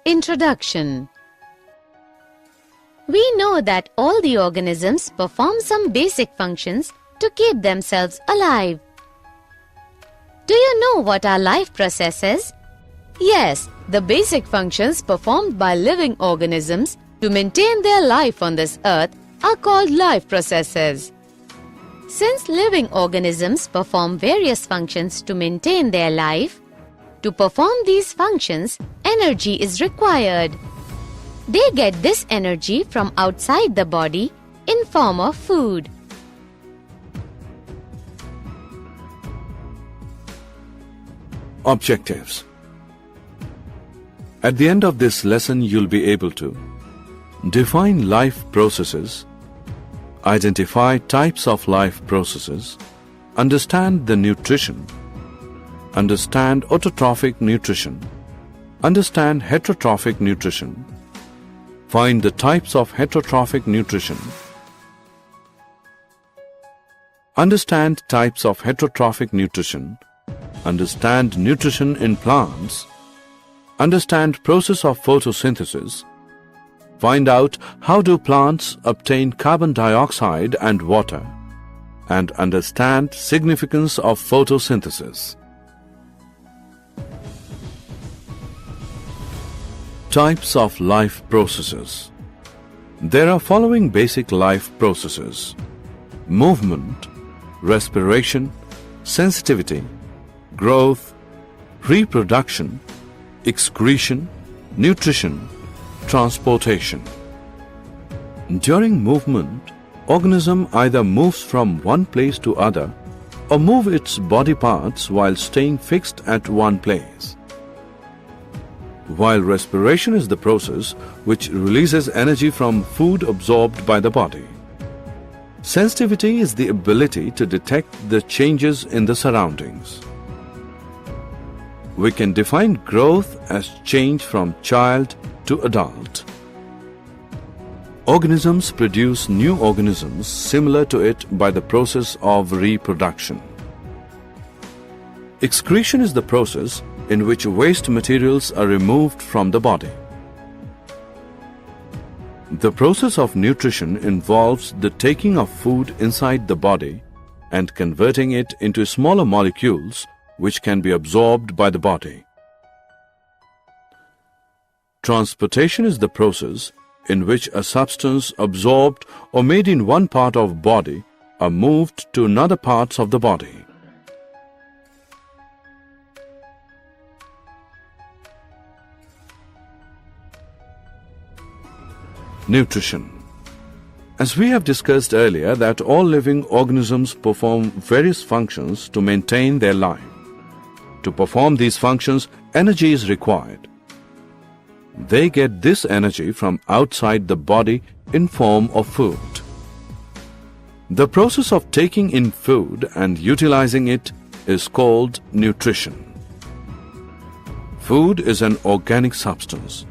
Introduction. We know that all the organisms perform some basic functions to keep themselves alive. Do you know what are life processes? Yes, the basic functions performed by living organisms to maintain their life on this earth are called life processes. Since living organisms perform various functions to maintain their life, to perform these functions, energy is required. They get this energy from outside the body in form of food. Objectives. At the end of this lesson, you'll be able to define life processes, identify types of life processes, understand the nutrition, understand autotrophic nutrition, understand heterotrophic nutrition, find the types of heterotrophic nutrition, understand types of heterotrophic nutrition, understand nutrition in plants, understand process of photosynthesis, find out how do plants obtain carbon dioxide and water, and understand significance of photosynthesis. Types of life processes. There are following basic life processes: movement, respiration, sensitivity, growth, reproduction, excretion, nutrition, transportation. During movement, organism either moves from one place to other or move its body parts while staying fixed at one place. While respiration is the process which releases energy from food absorbed by the body. Sensitivity is the ability to detect the changes in the surroundings. We can define growth as change from child to adult. Organisms produce new organisms similar to it by the process of reproduction. Excretion is the process in which waste materials are removed from the body. The process of nutrition involves the taking of food inside the body and converting it into smaller molecules which can be absorbed by the body. Transportation is the process in which a substance absorbed or made in one part of body are moved to another parts of the body. Nutrition. As we have discussed earlier that all living organisms perform various functions to maintain their life. To perform these functions, energy is required. They get this energy from outside the body in form of food. The process of taking in food and utilizing it is called nutrition. Food is an organic substance.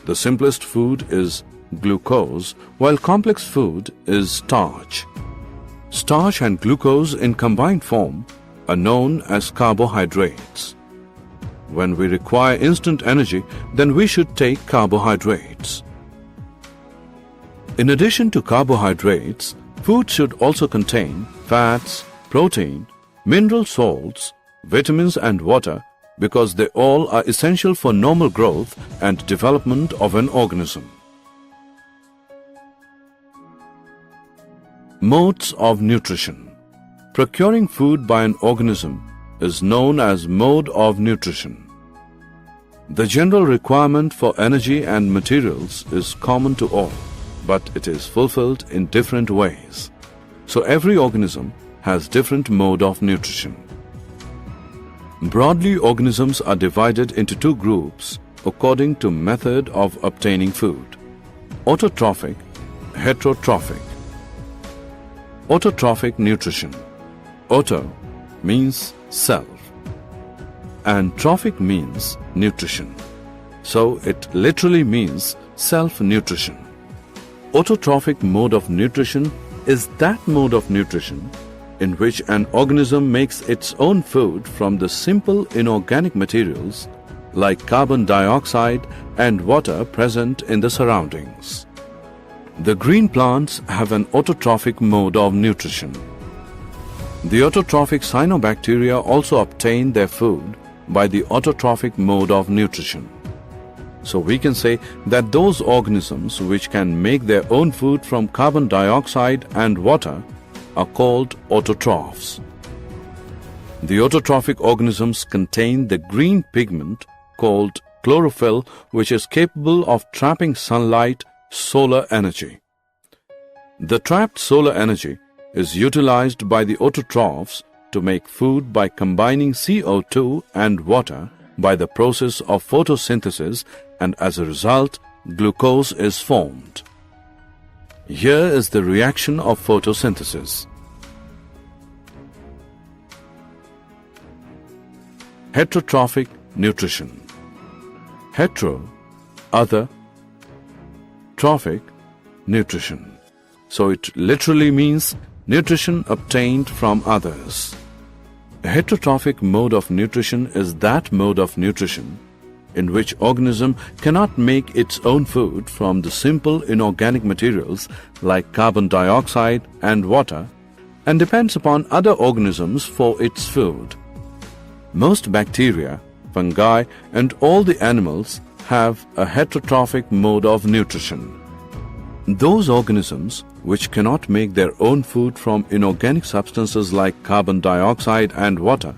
The simplest food is glucose, while complex food is starch. Starch and glucose in combined form are known as carbohydrates. When we require instant energy, then we should take carbohydrates. In addition to carbohydrates, food should also contain fats, protein, mineral salts, vitamins and water because they all are essential for normal growth and development of an organism. Modes of nutrition. Procuring food by an organism is known as mode of nutrition. The general requirement for energy and materials is common to all, but it is fulfilled in different ways. So every organism has different mode of nutrition. Broadly, organisms are divided into two groups according to method of obtaining food: autotrophic, heterotrophic. Autotrophic nutrition. Auto means self and trophic means nutrition. So it literally means self-nutrition. Autotrophic mode of nutrition is that mode of nutrition in which an organism makes its own food from the simple inorganic materials like carbon dioxide and water present in the surroundings. The green plants have an autotrophic mode of nutrition. The autotrophic cyanobacteria also obtain their food by the autotrophic mode of nutrition. So we can say that those organisms which can make their own food from carbon dioxide and water are called autotrophs. The autotrophic organisms contain the green pigment called chlorophyll, which is capable of trapping sunlight, solar energy. The trapped solar energy is utilized by the autotrophs to make food by combining CO2 and water by the process of photosynthesis, and as a result, glucose is formed. Here is the reaction of photosynthesis. Heterotrophic nutrition. Hetero, other, trophic, nutrition. So it literally means nutrition obtained from others. A heterotrophic mode of nutrition is that mode of nutrition in which organism cannot make its own food from the simple inorganic materials like carbon dioxide and water and depends upon other organisms for its food. Most bacteria, fungi, and all the animals have a heterotrophic mode of nutrition. Those organisms which cannot make their own food from inorganic substances like carbon dioxide and water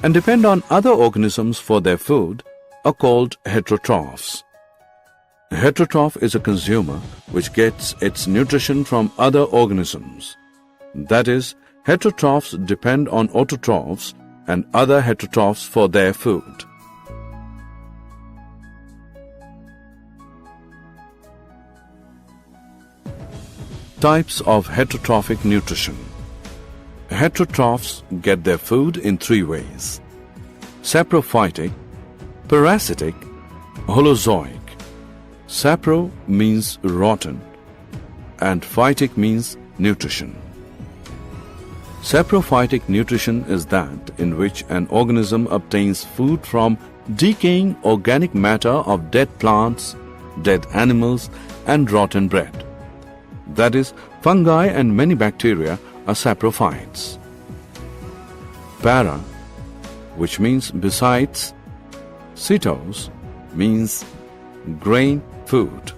and depend on other organisms for their food are called heterotrophs. A heterotroph is a consumer which gets its nutrition from other organisms. That is, heterotrophs depend on autotrophs and other heterotrophs for their food. Types of heterotrophic nutrition. Heterotrophs get their food in three ways: saprophytic, parasitic, holozoic. Sapro means rotten and phytic means nutrition. Saprophytic nutrition is that in which an organism obtains food from decaying organic matter of dead plants, dead animals, and rotten bread. That is, fungi and many bacteria are saprophytes. Para, which means besides, cytos means grain food.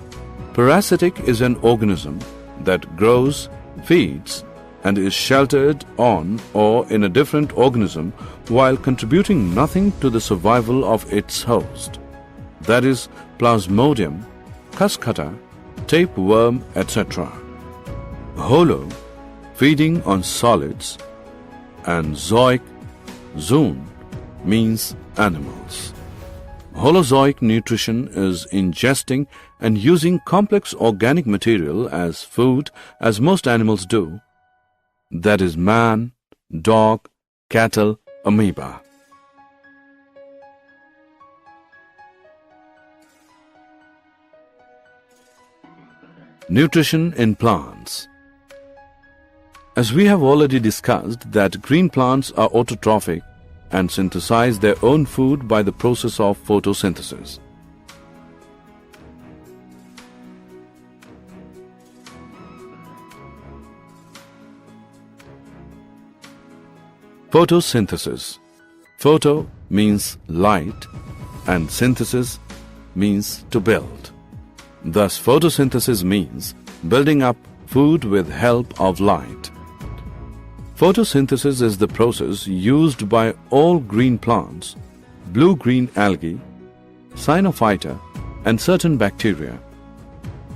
Parasitic is an organism that grows, feeds, and is sheltered on or in a different organism while contributing nothing to the survival of its host. That is, Plasmodium, Cuscuta, tapeworm, etc. Holo, feeding on solids, and zoic, zoon, means animals. Holozoic nutrition is ingesting and using complex organic material as food as most animals do. That is man, dog, cattle, amoeba. Nutrition in plants. As we have already discussed that green plants are autotrophic and synthesize their own food by the process of photosynthesis. Photosynthesis. Photo means light and synthesis means to build. Thus, photosynthesis means building up food with help of light. Photosynthesis is the process used by all green plants, blue-green algae, cyanophyta, and certain bacteria.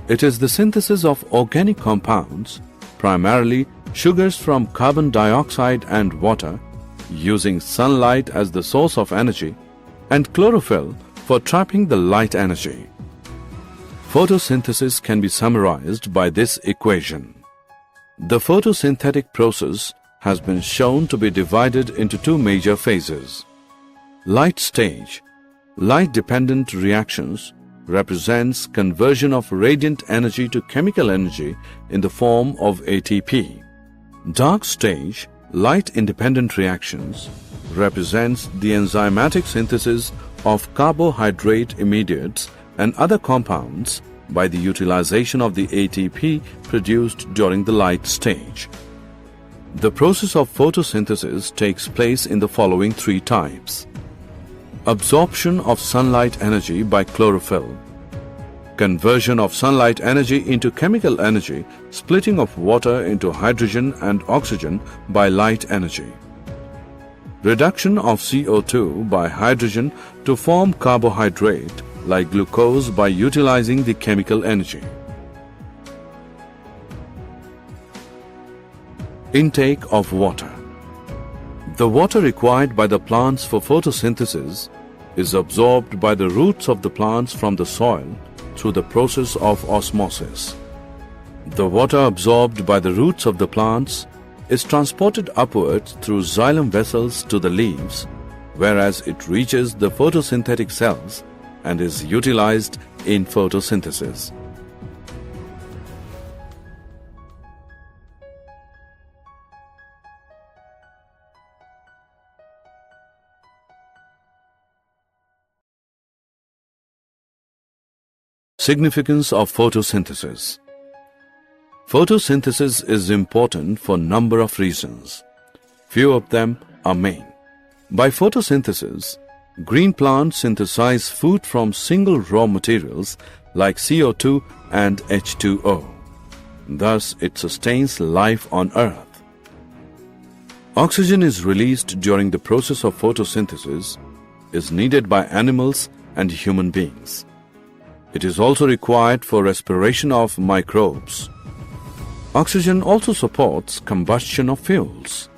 It is the synthesis of organic compounds, primarily sugars from carbon dioxide and water, using sunlight as the source of energy, and chlorophyll for trapping the light energy. Photosynthesis can be summarized by this equation. The photosynthetic process has been shown to be divided into two major phases. Light stage, light-dependent reactions, represents conversion of radiant energy to chemical energy in the form of ATP. Dark stage, light-independent reactions, represents the enzymatic synthesis of carbohydrate immediates and other compounds by the utilization of the ATP produced during the light stage. The process of photosynthesis takes place in the following three types: absorption of sunlight energy by chlorophyll, conversion of sunlight energy into chemical energy, splitting of water into hydrogen and oxygen by light energy, reduction of CO2 by hydrogen to form carbohydrate like glucose by utilizing the chemical energy. Intake of water. The water required by the plants for photosynthesis is absorbed by the roots of the plants from the soil through the process of osmosis. The water absorbed by the roots of the plants is transported upwards through xylem vessels to the leaves, whereas it reaches the photosynthetic cells and is utilized in photosynthesis. Significance of photosynthesis. Photosynthesis is important for a number of reasons. Few of them are main. By photosynthesis, green plants synthesize food from single raw materials like CO2 and H2O. Thus, it sustains life on Earth. Oxygen is released during the process of photosynthesis, is needed by animals and human beings. It is also required for respiration of microbes. Oxygen also supports combustion of fuels.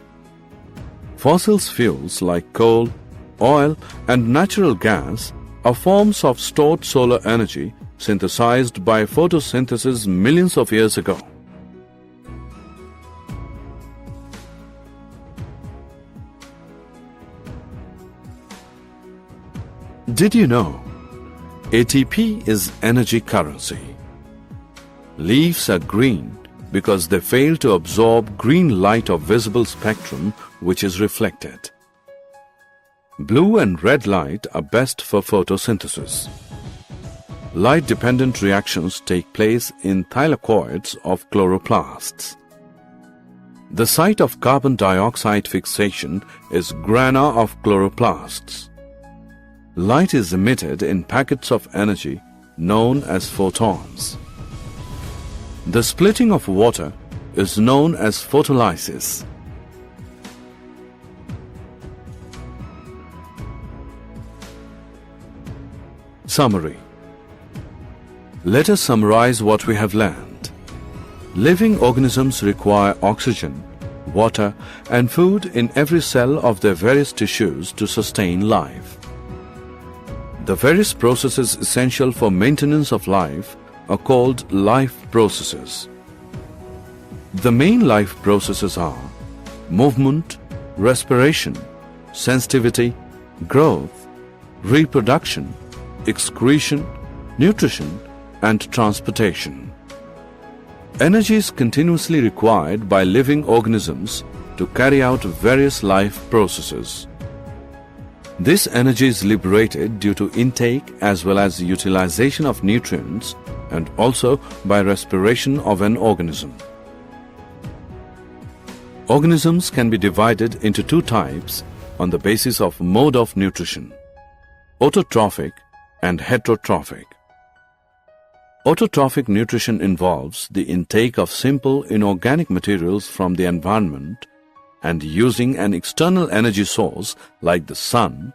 Fossil fuels like coal, oil, and natural gas are forms of stored solar energy synthesized by photosynthesis millions of years ago. Did you know ATP is energy currency? Leaves are green because they fail to absorb green light of visible spectrum which is reflected. Blue and red light are best for photosynthesis. Light-dependent reactions take place in thylakoids of chloroplasts. The site of carbon dioxide fixation is grana of chloroplasts. Light is emitted in packets of energy known as photons. The splitting of water is known as photolysis. Summary. Let us summarize what we have learned. Living organisms require oxygen, water, and food in every cell of their various tissues to sustain life. The various processes essential for maintenance of life are called life processes. The main life processes are movement, respiration, sensitivity, growth, reproduction, excretion, nutrition, and transportation. Energy is continuously required by living organisms to carry out various life processes. This energy is liberated due to intake as well as utilization of nutrients and also by respiration of an organism. Organisms can be divided into two types on the basis of mode of nutrition: autotrophic and heterotrophic. Autotrophic nutrition involves the intake of simple inorganic materials from the environment and using an external energy source like the sun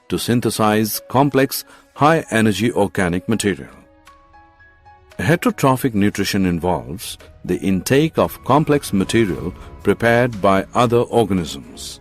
to synthesize complex, high-energy organic material. Heterotrophic nutrition involves the intake of complex material prepared by other organisms.